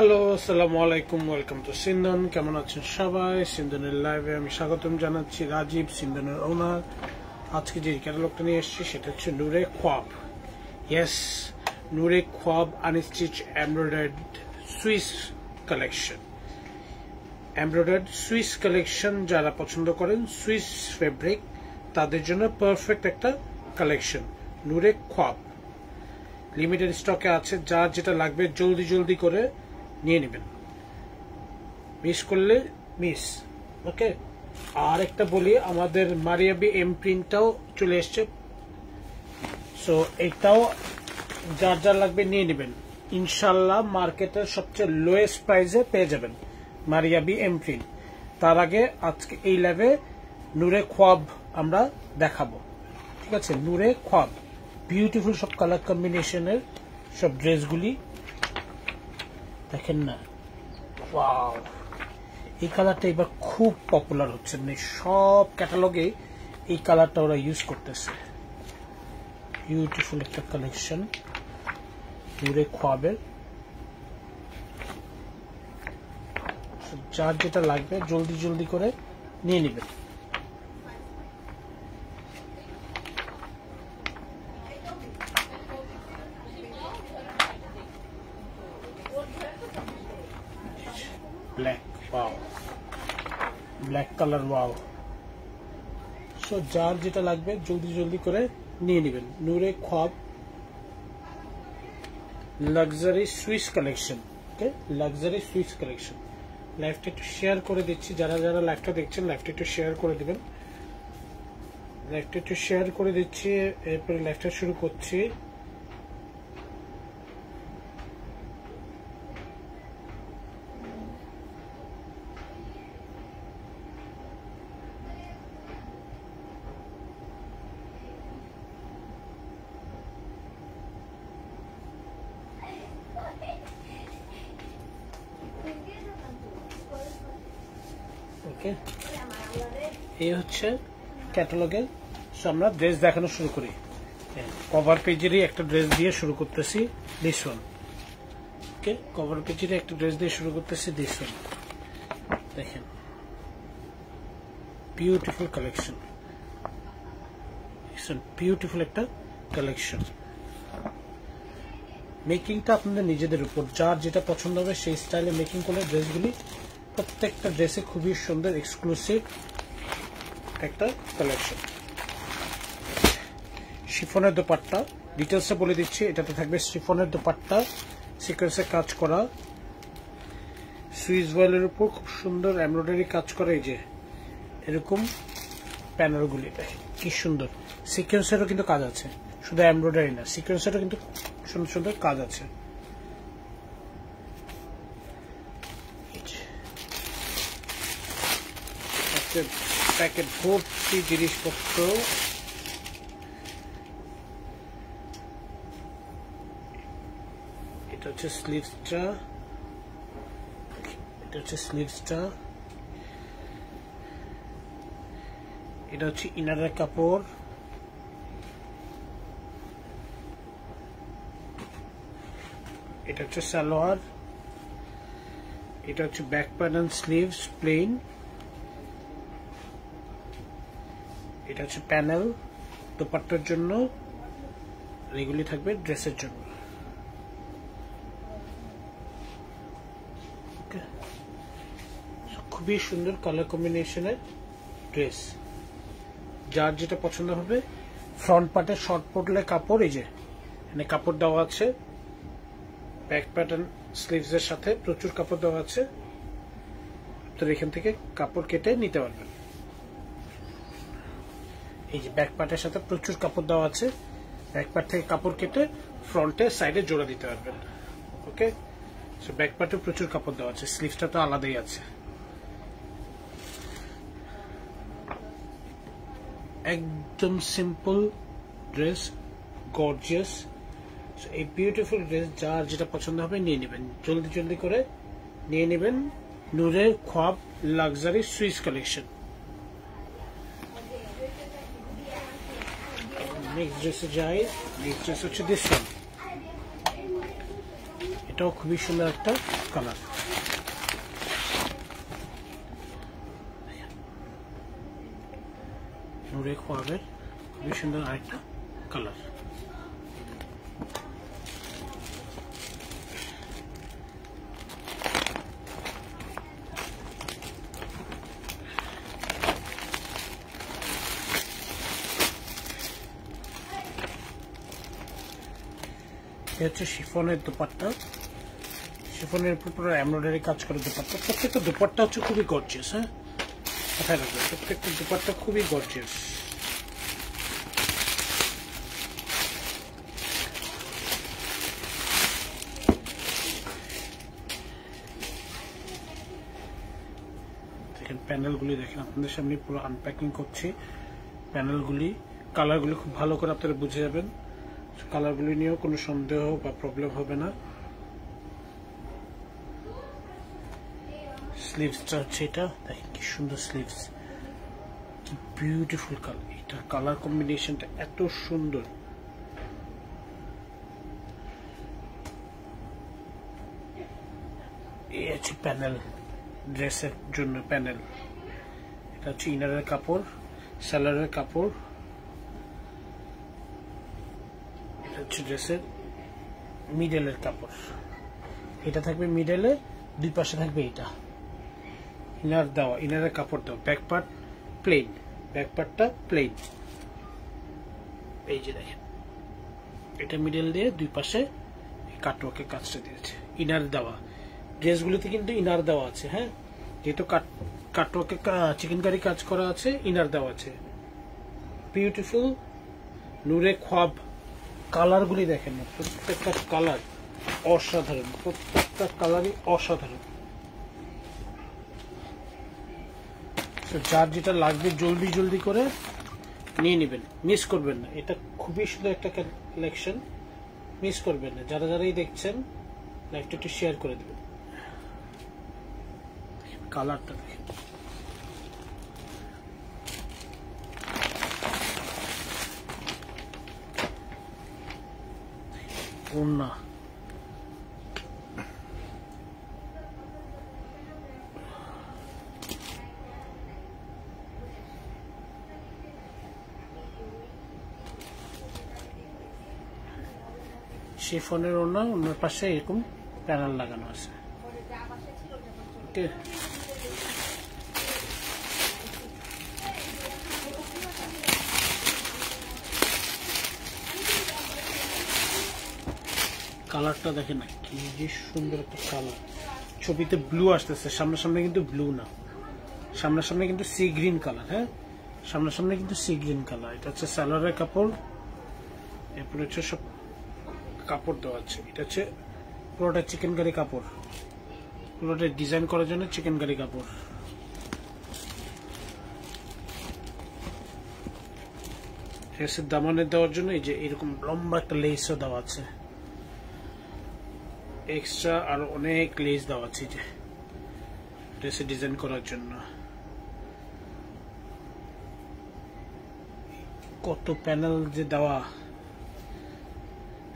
Hello, আসসালামু আলাইকুম। Welcome to সিন্ধন। কেমন আছেন সবাই? সিন্ধনের লাইভে আমি স্বাগতম জানাচ্ছি। রাজীব, সিন্ধনের ওনার। আজকে যে ক্যাটালগটা নিয়ে এসেছি সেটা হচ্ছে Noore Khwab. Yes, Noore Khwab unstitch embroidered Swiss collection. Embroidered Swiss collection যারা পছন্দ করেন সুইস ফেব্রিক, তাদের জন্য পারফেক্ট একটা কালেকশন। নূরে খ্বাব লিমিটেড স্টকে আছে। যার যেটা লাগবে জলদি জলদি করে নিয়ে নেবেন, মিস করলে মিস। ওকে, আর একটা বলি, আমাদের মারিয়াবি এম প্রিন্টটাও চলে এসছে। সো এটাও যার যার লাগবে নিয়ে নেবেন। ইনশাল্লাহ মার্কেটের সবচেয়ে লোয়েস্ট প্রাইসে পেয়ে যাবেন মারিয়াবি এম প্রিন্ট। তার আগে আজকে এই লাইভে নূরে খ্বাব আমরা দেখাবো। ঠিক আছে, নূরে খ্বাব বিউটিফুল সব কালার কম্বিনেশনের সব ড্রেসগুলি দেখেন না। ওয়াও, এই কালারটা এবার খুব পপুলার হচ্ছে, মানে সব ক্যাটালগে এই কালারটা ওরা ইউজ করতেছে। বিউটিফুল একটা কালেকশন নূরে খ্বাবের। যার যেটা লাগবে জলদি জলদি করে নিয়ে নেবেন। Black, wow, black colour, wow. So যার যেটা লাগবে জলদি জলদি করে নিয়ে নেবেন। নূরে খ্বাব লাক্সারি সুইস কালেকশন। ওকে, লাক্সারি সুইস কালেকশন। লাইভটা একটু শেয়ার করে দিচ্ছি, যারা যারা লাইভটা দেখছেন লাইভটা একটু শেয়ার করে দিবেন। লাইভটা একটু শেয়ার করে দিচ্ছি, এরপরে লাইভটা শুরু করছি। ওকে, এই হচ্ছে ক্যাটালগের। আমরা ড্রেস দেখানো শুরু করি। কভার পেজেরই একটা ড্রেস দিয়ে শুরু করতেছি, দিস ওয়ান। ওকে, কভার পেজেরই একটা ড্রেস দিয়ে শুরু করতেছি, দিস ওয়ান। দেখেন, বিউটিফুল কালেকশন, বিউটিফুল একটা কালেকশন। মেকিংটা আপনাদের নিজেদের উপর, যার যেটা পছন্দ হবে সেই স্টাইলে মেকিং করলে ড্রেসগুলি প্রত্যেকটা ড্রেসে খুবই সুন্দর এক্সক্লুসিভ একটা কালেকশন। শিফনের দোপাট্টা ডিটেলসে বলে দিচ্ছি। এটাতে থাকবে শিফনের দোপাট্টা, সিকোয়েন্সে কাজ করা, সুইস ওয়েলের উপর খুব সুন্দর এমব্রয়ডারি কাজ করা। এই যে এরকম প্যানেলগুলি কি সুন্দর। সিকোয়েন্সেরও কিন্তু কাজ আছে, শুধু এমব্রয়ডারি না, সিকোয়েন্সেরও কিন্তু সুন্দর সুন্দর কাজ আছে। প্যাকেট ভর্তি জিনিসপত্র। এটা হচ্ছে স্লিভসটা, এটা হচ্ছে স্লিভসটা, এটা হচ্ছে ইনারের কাপড়, এটা হচ্ছে সালোয়ার, এটা হচ্ছে ব্যাক প্যানেল স্লিভস প্লেন, এটা হচ্ছে প্যানেল দোপাট্টার জন্য, এগুলি থাকবে ড্রেসের জন্য। খুবই সুন্দর কালার কম্বিনেশনের ড্রেস। যার যেটা পছন্দ হবে। ফ্রন্ট পার্টে শর্ট পটলে কাপড়, এই যে এখানে কাপড় দেওয়া আছে। ব্যাক প্যাটার্ন স্লিভস এর সাথে প্রচুর কাপড় দেওয়া আছে, তো এখান থেকে কাপড় কেটে নিতে পারবেন। এই যে ব্যাক পার্টের সাথে প্রচুর কাপড় দেওয়া আছে, ব্যাক পার্ট থেকে কাপড় কেটে ফ্রন্টে সাইডে জোড়া দিতে পারবেন। ওকে, সো ব্যাক পার্টে প্রচুর কাপড় দেওয়া আছে, স্লিভসটা তো আলাদাই আছে। একদম সিম্পল ড্রেস, গর্জিয়াস। এই বিউটিফুল ড্রেস যার যেটা পছন্দ হবে নিয়ে নেবেন, জলদি জলদি করে নিয়ে নেবেন। নূরে খ্বাব লাক্সারি সুইস কালেকশন। নেক্সট ড্রেসে যাই। নেক্সট ড্রেস হচ্ছে দিস ওয়ান। এটাও খুবই সুন্দর একটা কালার। নূরে খোয়াবের খুবই সুন্দর আরেকটা কালার। হচ্ছে শিফনের দোপাট্টা, শিফনের উপর পুরো এমব্রয়ডারি কাজ করে দোপাট্টা। প্রত্যেকটা দোপাট্টা হচ্ছে খুবই গর্জিয়াস। হ্যাঁ, কোথায় রাখবে, প্রত্যেকটা দোপাট্টা খুবই গর্জিয়াস। দেখেন প্যানেলগুলি, দেখেন আপনাদের সামনে পুরো আনপ্যাকিং করছি প্যানেলগুলি। কালারগুলি খুব ভালো করে আপনারা বুঝে যাবেন, কালারগুলি নিয়েও কোনো সন্দেহ বা প্রবলেম হবে না। স্লিভসটা হচ্ছে এটা, দেখেন কি সুন্দর স্লিভস, কি বিউটিফুল কালার। এটা কালার কম্বিনেশনটা এত সুন্দর। এই আছে প্যানেল, ড্রেসের জন্য প্যানেল। এটা হচ্ছে ইনারের কাপড়, সালোয়ারের কাপড়। এটা হচ্ছে ড্রেসের মিডলের কাপড়। এটা থাকবে মিডলে, দুই পাশে থাকবে এটা ইনার দেওয়া, ইনারের কাপড় দেওয়া। ব্যাক পার্ট প্লেন, ব্যাক পার্টটা প্লেন। এই যে দেখেন এটা মিডল দিয়ে দুই পাশে কাটওয়ার্কের কাজটা দিয়েছে, ইনার দেওয়া। ড্রেসগুলিতে কিন্তু ইনার দেওয়া আছে। হ্যাঁ, যেহেতু কাটওয়ার্কে চিকেনকারি কাজ করা আছে, ইনার দেওয়া আছে। বিউটিফুল নূরে খোয়াব। কালারগুলি দেখেন না, প্রত্যেকটা কালার অসাধারণ, প্রত্যেকটা কালারই অসাধারণ। যার যেটা লাগবে জলদি জলদি করে নিয়ে নেবেন, মিস করবেন না। এটা খুবই সুন্দর একটা কালেকশন, মিস করবেন না। যারা যারাই দেখছেন লাইভটা একটু শেয়ার করে দেবেন। কালারটা দেখেন, ওড়না শিফনের ওড়না, ওনার পাশে এরকম প্যানেল লাগানো আছে। ওকে, কালারটা দেখেন না, কি যে সুন্দর একটা কালার। ছবিতে ব্লু আসতেছে, সামনাসামনি কিন্তু ব্লু না, সামনাসামনি কিন্তু সি গ্রিন কালার। হ্যাঁ, সামনাসামনি কিন্তু সি গ্রিন কালার। এটা হচ্ছে সালোয়ারের কাপড়, এরপরে হচ্ছে সব কাপড় দেওয়া আছে। এটা হচ্ছে পুরোটা চিকেন কারি কাপড়, পুরোটা ডিজাইন করার জন্য চিকেন কারি কাপড়। ড্রেসের দামানে দেওয়ার জন্য এই যে এরকম লম্বা একটা লেসও দেওয়া আছে, এক্সট্রা আর অনেক লেস দেওয়া আছে যে ড্রেসে ডিজাইন করার জন্য। কত প্যানেল যে দেওয়া,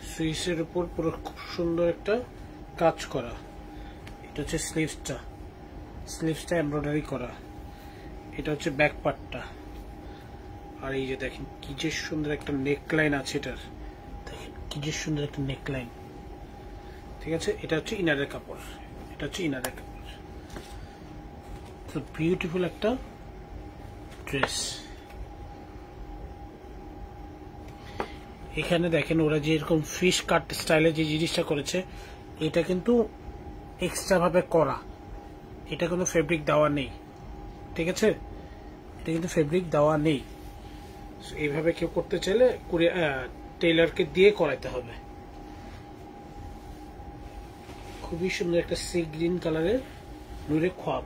সুইসের উপর পুরো খুব সুন্দর একটা কাজ করা। এটা হচ্ছে স্লিভসটা, স্লিভসটা এমব্রয়ডারি করা। এটা হচ্ছে ব্যাক পার্টটা। আর এই যে দেখেন কি যে সুন্দর একটা নেকলাইন আছে এটার, দেখেন কি যে সুন্দর একটা নেকলাইন। ঠিক আছে, এটা হচ্ছে ইনারের কাপড়, এটা হচ্ছে ইনারের কাপড়। তো বিউটিফুল একটা ড্রেস। এখানে দেখেন ওরা যে এরকম ফিশ কাট স্টাইলে যে জিনিসটা করেছে, এটা কিন্তু এক্সট্রা ভাবে করা, এটা কোনো ফেব্রিক দেওয়া নেই। ঠিক আছে, এটা কিন্তু ফেব্রিক দেওয়া নেই। এইভাবে কেউ করতে চাইলে টেইলারকে দিয়ে করাইতে হবে। খুবই সুন্দর একটা সি গ্রিন কালারের নূরে খোয়াব।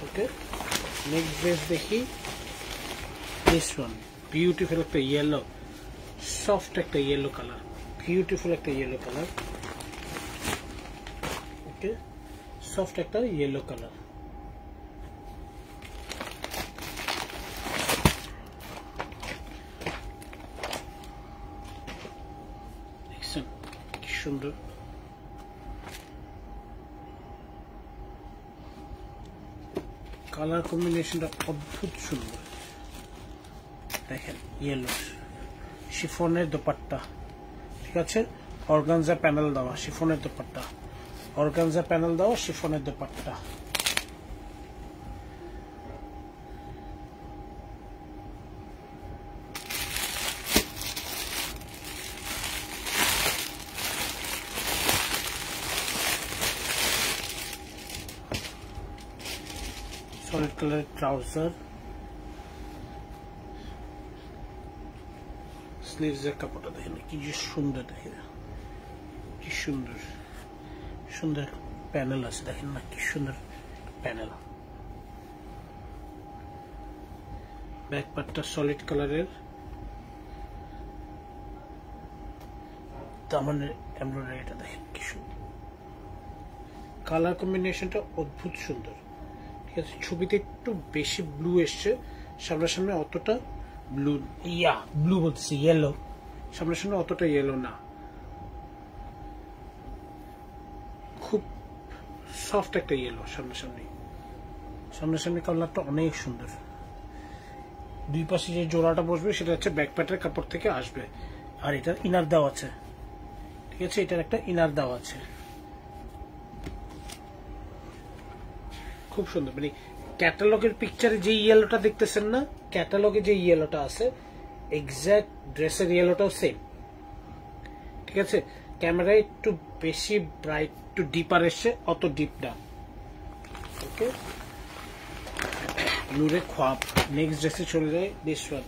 ওকে, নেক্সট ড্রেস দেখি। দিস ওয়ান বিউটিফুল একটা ইয়েলো, সফট একটা ইয়েলো কালার, বিউটিফুল একটা ইয়েলো কালার। ওকে, সফট একটা ইয়েলো কালার। দেখছেন কি সুন্দর। কালার কম্বিনেশনটা অদ্ভুত সুন্দর দেখেন। ইয়েলো শিফনের দোপাট্টা, ঠিক আছে, অর্গানজা প্যানেল দেওয়া শিফনের দোপাট্টা, অর্গানজা প্যানেল দেওয়া শিফনের দোপাট্টা। সলিড কালারের ট্রাউজার, স্লিভসের কাপড়টা দেখেন কি যে সুন্দর, দেখেন কি সুন্দর সুন্দর প্যানেল আছে, দেখেন না কি সুন্দর প্যানেল। ব্যাক পার্টটা সলিড কালারের দামানের এমব্রয়ডারিটা দেখেন কি সুন্দর, কালার কম্বিনেশনটা অদ্ভুত সুন্দর, ঠিক আছে। ছবিতে একটু বেশি ব্লু এসছে, সামনাসামনি অতটা ব্লু, ব্লু বলতেছি ইয়েলো, সামনাসামনি অতটা ইয়েলো না, খুব সফট একটা ইয়েলো সামনাসামনি। সামনাসামনি কালারটা অনেক সুন্দর। দুই পাশে যে জোড়াটা বসবে সেটা হচ্ছে ব্যাক পার্টের কাপড় থেকে আসবে, আর এটার ইনার দেওয়া আছে, ঠিক আছে, এটার একটা ইনার দেওয়া আছে, খুব সুন্দর। মানে ক্যাটালগের পিকচারে যে ইয়েলোটা দেখতেছেন না, ক্যাটালগে যে ইয়েলোটা আছে এক্সাক্ট ড্রেসের ইয়েলোটাও সেম, ঠিক আছে। ক্যামেরায় একটু বেশি ব্রাইট, একটু ডিপার এসছে, অত ডিপ না, ওকে। নূরে খ্বাব। নেক্সট ড্রেসে চলে যায়, দিস ওয়ান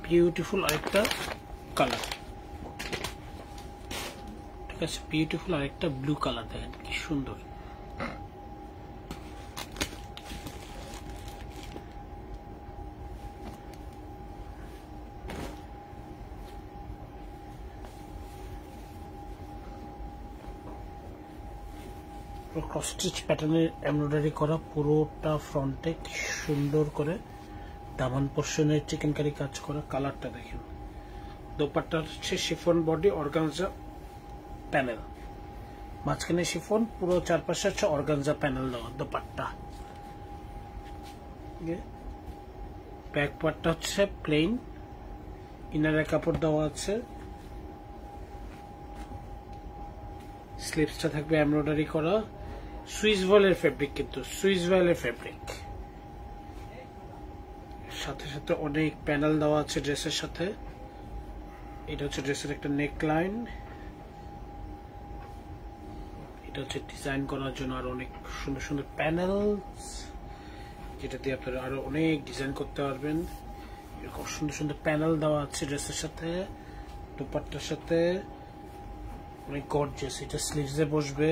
বিউটিফুল আরেকটা কালার, ঠিক আছে, বিউটিফুল আরেকটা ব্লু কালার, দেখেন কি সুন্দর। ক্রস স্টিচ প্যাটার্নের এমব্রয়ডারি করা, পুরোটা ফ্রন্টে সুন্দর করে দামান পোর্শনের চিকেন কারি কাজ করা। কালারটা দেখেন। দোপাট্টা হচ্ছে শিফন বডি, অর্গানজা প্যানেল, মাঝখানে শিফন, পুরো চারপাশে হচ্ছে অর্গানজা প্যানেল দেওয়া দোপাট্টা। ব্যাক পার্টটা হচ্ছে প্লেন, ইনারের কাপড় দেওয়া আছে, স্লিভসটা থাকবে এমব্রয়ডারি করা, সুইস ভয়েলের ফেব্রিক, কিন্তু সুইস ভয়েলের ফেব্রিক, সাথে সাথে অনেক প্যানেল দেওয়া আছে ড্রেসের সাথে। এটা হচ্ছে ড্রেসের একটা নেক লাইন, এটা হচ্ছে ডিজাইন করার জন্য আর অনেক সুন্দর সুন্দর প্যানেল, যেটা দিয়ে আপনারা আরো অনেক ডিজাইন করতে পারবেন। এরকম সুন্দর সুন্দর প্যানেল দেওয়া আছে ড্রেসের সাথে, দোপাট্টার সাথে, অনেক গর্জিয়াস। এটা স্লিভসে বসবে,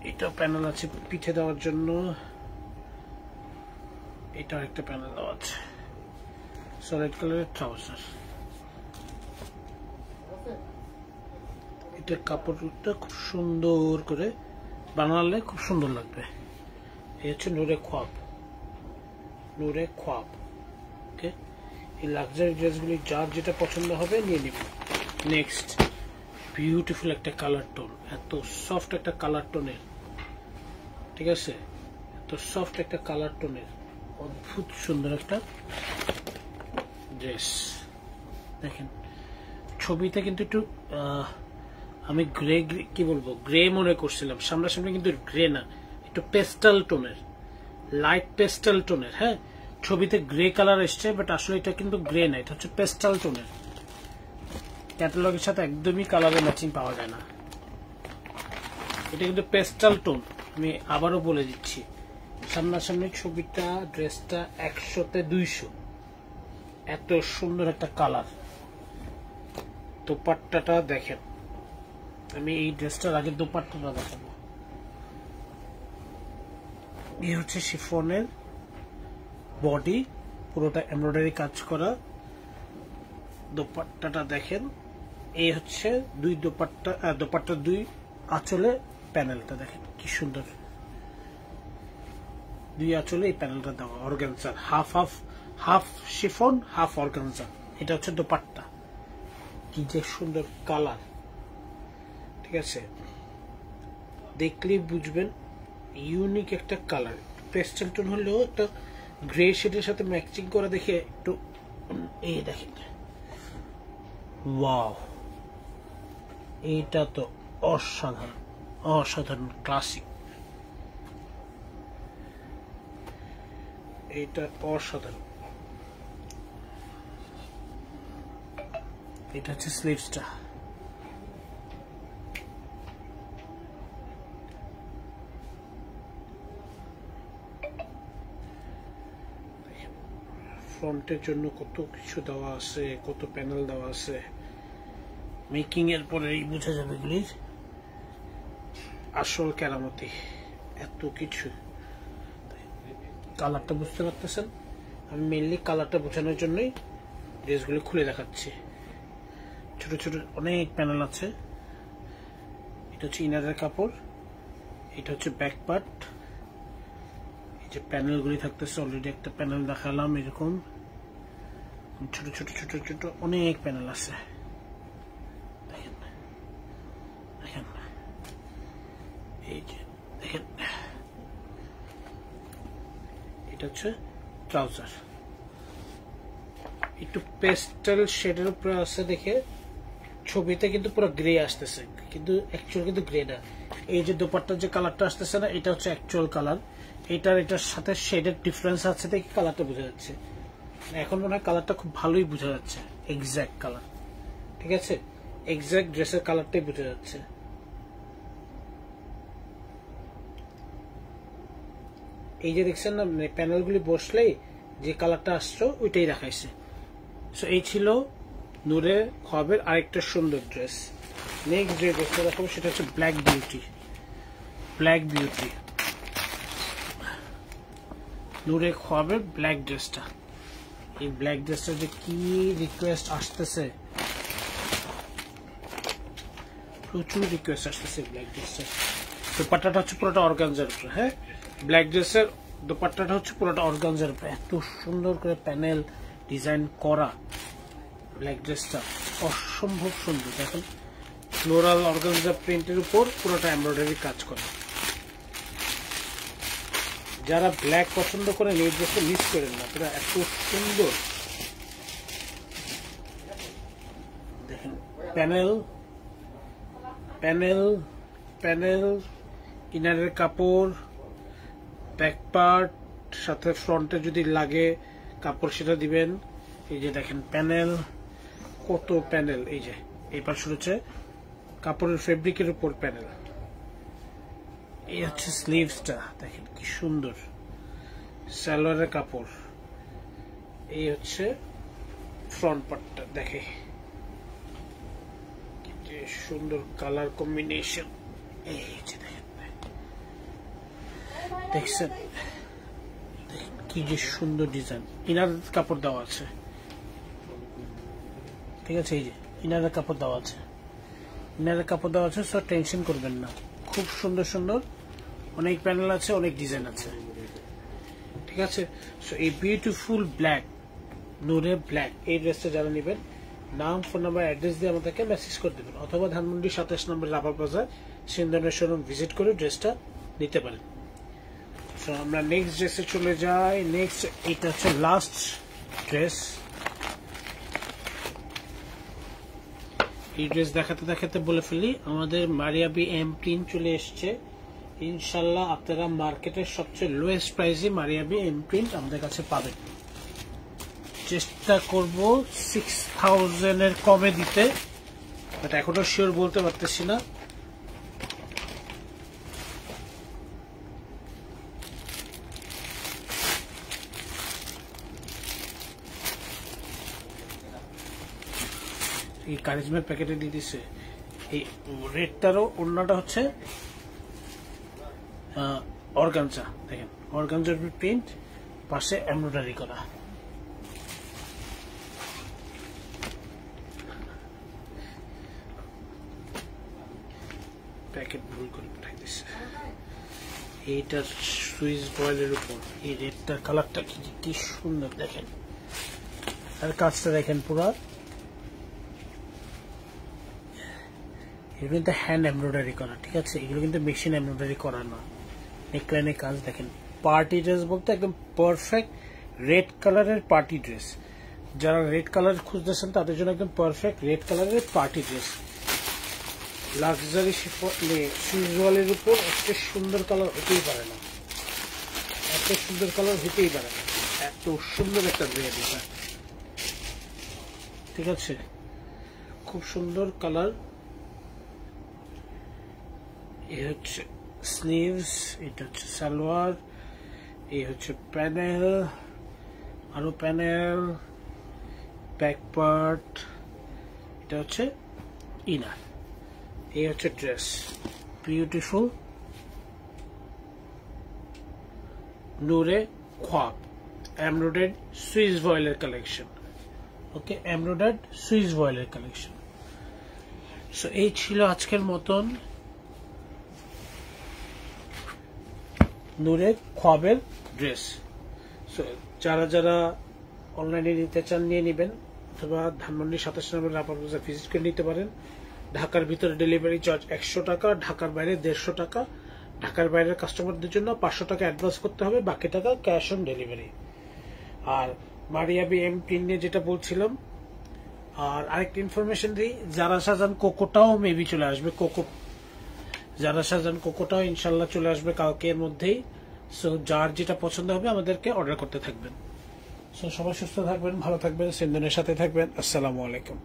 এটাও প্যানেল আছে পিঠে দেওয়ার জন্য, এটা একটা প্যানেল দেওয়া আছে। সলিড কালারের ট্রাউজার, এটা কাপড়টা খুব সুন্দর করে বানালে খুব সুন্দর লাগবে। এই হচ্ছে নূরে খ্বাব, নূরে খ্বাব, ওকে। এই লাক্সারি ড্রেসগুলি যার যেটা পছন্দ হবে নিয়ে নেবেন। নেক্সট বিউটিফুল একটা কালার টোন, এত সফট একটা কালার টোনের, ঠিক আছে, এত সফট একটা কালার টোনের অদ্ভুত সুন্দর একটা ড্রেস। দেখেন ছবিতে কিন্তু একটু আমি গ্রে, কি বলবো, গ্রে মনে করছিলাম, সামনাসামনি কিন্তু গ্রে না, একটু পেস্টাল টোনের, লাইট পেস্টাল টোনের। হ্যাঁ, ছবিতে গ্রে কালার এসছে, বাট আসলে এটা কিন্তু গ্রে না, এটা হচ্ছে পেস্টাল টোনের। ক্যাটালগের সাথে একদমই কালারের ম্যাচিং পাওয়া যায় না, এটা কিন্তু পেস্টাল টোন। আমি আবারও বলে দিচ্ছি, সামনাসামনি ছবিটা, ড্রেসটা 100-তে 200, এত সুন্দর একটা কালার। দোপাট্টাটা দেখেন, আমি এই ড্রেসটার আগে দোপাট্টাটা দেখাবো। এই হচ্ছে শিফনের বডি, পুরোটা এমব্রয়ডারি কাজ করা। দোপাট্টাটা দেখেন, এই হচ্ছে দুই দোপাট্টার দুই আঁচলে প্যানেলটা দেখেন কি সুন্দর, দুই আঁচলে এই প্যানেলটা দেওয়া organza, half chiffon half organza. এটা হচ্ছে দোপাট্টা, কি যে সুন্দর কালার, ঠিক আছে। দেখলেই বুঝবেন ইউনিক একটা কালার, পেস্টেল টোন হলেও একটা গ্রে শেডের সাথে ম্যাচিং করা দেখে একটু এই দেখেন, ওয়াও, এইটা তো অসাধারণ, অসাধারণ ক্লাসিক, এটা অসাধারণ। এটা হচ্ছে স্লিভসটা, ফ্রন্টের জন্য কত কিছু দেওয়া আছে, কত প্যানেল দেওয়া আছে, মেকিং এর পরেই বোঝা যাবে এগুলির আসল কেরামতি, এত কিছু। কালারটা বুঝতে পারতেছেন, আমি মেইনলি কালারটা বোঝানোর জন্যই ড্রেসগুলো খুলে দেখাচ্ছি। ছোট ছোট অনেক প্যানেল আছে। এটা হচ্ছে ইনারের কাপড়, এটা হচ্ছে ব্যাক পার্ট। এই যে প্যানেলগুলি থাকতেছে, অলরেডি একটা প্যানেল দেখালাম, এরকম ছোট ছোট ছোট ছোট অনেক প্যানেল আছে, দেখেন দেখেন, এই যে দেখেন, এটা হচ্ছে ট্রাউজার, একটু পেস্টেল শেডের উপরে আছে দেখে ছবিতে কিন্তু পুরো গ্রে আসতেছে, কিন্তু অ্যাকচুয়াল কিন্তু গ্রে না। এই যে দোপাট্টার যে কালারটা আসতেছে না, এটা হচ্ছে অ্যাকচুয়াল কালার, এটার সাথে শেডের ডিফারেন্স আছে দেখে কালারটা বোঝা যাচ্ছে। এখন মনে হয় কালারটা খুব ভালোই বোঝা যাচ্ছে, এক্সাক্ট কালার, ঠিক আছে, এক্সাক্ট ড্রেসের কালারটাই বোঝা যাচ্ছে। এই যে দেখছেন না, প্যানেলগুলি বসলেই যে কালারটা আসছে ওইটাই দেখাইছে। সো এই ছিল নূরে খোয়াবের আরেকটা সুন্দর ড্রেস। নেক্সট যে ড্রেসটা দেখাবো সেটা হচ্ছে ব্ল্যাক বিউটি। ব্ল্যাক বিউটি, নূরে খোয়াবের ব্ল্যাক ড্রেসটা। এই ব্ল্যাক ড্রেসটা যে কি রিকোয়েস্ট আসতেছে, প্রচুর রিকোয়েস্ট আসতেছে ব্ল্যাক ড্রেসটা। দোপাট্টাটা হচ্ছে পুরোটা অর্গানজার উপরে, হ্যাঁ, ব্ল্যাক ড্রেসের দোপাট্টাটা হচ্ছে পুরোটা অর্গানজার উপরে, এত সুন্দর করে প্যানেল ডিজাইন করা ব্ল্যাক ড্রেসটা, অসম্ভব সুন্দর। দেখেন ফ্লোরাল অর্গানজা প্রিন্টের উপর পুরোটা এমব্রয়ডারি কাজ করা। যারা ব্ল্যাক পছন্দ করেন এই ড্রেসটা মিস করেন না, পুরো এত সুন্দর। দেখেন প্যানেল প্যানেল প্যানেল, ইনারের কাপড়, ব্যাক পার্ট, সাথে ফ্রন্টে যদি লাগে কাপড় সেটা দিবেন। এই যে দেখেন প্যানেল, কত প্যানেল, এই যে এই পাশে হচ্ছে কাপড়ের ফেব্রিকের উপর প্যানেল। এই হচ্ছে স্লিভসটা, দেখেন কি সুন্দর, সালোয়ারের কাপড়। এই হচ্ছে ফ্রন্ট পার্টটা, দেখে কি সুন্দর কালার কম্বিনেশন। এই যে দেখেন, দেখছেন কি যে সুন্দর ডিজাইন। ইনার কাপড় দেওয়া আছে, ঠিক আছে, এই যে ইনারের কাপড় দেওয়া আছে, ইনারের কাপড় দেওয়া আছে, সো টেনশন করবেন না। খুব সুন্দর সুন্দর অনেক প্যানেল আছে, অনেক ডিজাইন আছে, ঠিক আছে। সো এই বিউটিফুল ব্ল্যাক, নূরে ব্ল্যাক, এই ড্রেসটা যারা নেবেন, নাম, ফোন নাম্বার, অ্যাড্রেস দিয়ে আমাদেরকে মেসেজ করে দেবেন, অথবা ধানমন্ডি 27 নম্বর রাবার বাজার সিন্ধনের শোরুম ভিজিট করে ড্রেসটা নিতে পারেন। সো আমরা নেক্সট ড্রেসে চলে যাই। নেক্সট এটা হচ্ছে লাস্ট ড্রেস। এই ড্রেস দেখাতে দেখাতে বলে ফেলি, আমাদের মারিয়াবি এম প্রিন্ট চলে এসছে। ইনশাল্লাহ আপনারা মার্কেটের সবচেয়ে লোয়েস্ট প্রাইসে মারিয়াবি এম প্রিন্ট আমাদের কাছে পাবেন। চেষ্টা করব 6000 এর কমে দিতে, বাট এখনো শিওর বলতে পারতেছি না। এই কারিজমার প্যাকেটে দিয়ে দিচ্ছে। এই রেডটারও অন্যটা হচ্ছে অর্গানজা, দেখেন অর্গানজার প্রিন্ট, পাশে এমব্রয়ডারি করা। প্যাকেট ভুল করে পাঠাই দিচ্ছে। এইটার সুইচ বয়েলের উপর এই রেডটার কালারটা কি সুন্দর, দেখেন, আর কাজটা দেখেন পুরা এগুলো কিন্তু হ্যান্ড এমব্রয়ডারি করা, ঠিক আছে? এগুলো কিন্তু মেশিন এমব্রয়ডারি করা না। নেকলাইনের কাজ দেখেন, পার্টি ড্রেস বলতে একদম পারফেক্ট রেড কালারের পার্টি ড্রেস। যারা রেড কালার খুঁজতেছেন তাদের জন্য একদম পারফেক্ট রেড কালারের পার্টি ড্রেস। লাক্সারি সুইজওয়ালের উপর এত সুন্দর কালার হতেই পারে না, এত সুন্দর কালার হতেই পারে না, এত সুন্দর একটা ড্রেস এটা, ঠিক আছে? খুব সুন্দর কালার। এই হচ্ছে স্লিভস, এটা হচ্ছে সালোয়ার, এই হচ্ছে প্যানেল, আরো প্যানেল, ব্যাক পার্ট, এটা হচ্ছে ইনার, এই হচ্ছে ড্রেস। বিউটিফুল নূরে খ্বাব এমব্রয়ডার্ড সুইস ভয়েলের কালেকশন। ওকে, এমব্রয়ডার্ড সুইস ভয়েলের কালেকশন। সো এই ছিল আজকের মতন নূরে খ্বাবের ড্রেস। সো যারা যারা অনলাইনে নিতে চান নিয়ে নেবেন, অথবা ধানমন্ডি 27 নম্বর রাপার বাজার ভিজিট করে নিতে পারেন। ঢাকার ভিতরে ডেলিভারি চার্জ 100 টাকা, ঢাকার বাইরে 150 টাকা। ঢাকার বাইরের কাস্টমারদের জন্য 500 টাকা অ্যাডভান্স করতে হবে, বাকি টাকা ক্যাশ অন ডেলিভারি। আর মারিয়াবি এম পিন নিয়ে যেটা বলছিলাম, আর আরেকটা ইনফরমেশন দিই, যারা সাজান কোকোটাও মেবি চলে আসবে। যারা সাজান কোকোটাও ইনশাল্লাহ চলে আসবে কালকের মধ্যেই। সো যার যেটা পছন্দ হবে আমাদেরকে অর্ডার করতে থাকবেন। সো সবাই সুস্থ থাকবেন, ভালো থাকবেন, সিন্ধনের সাথে থাকবেন। আসসালামু আলাইকুম।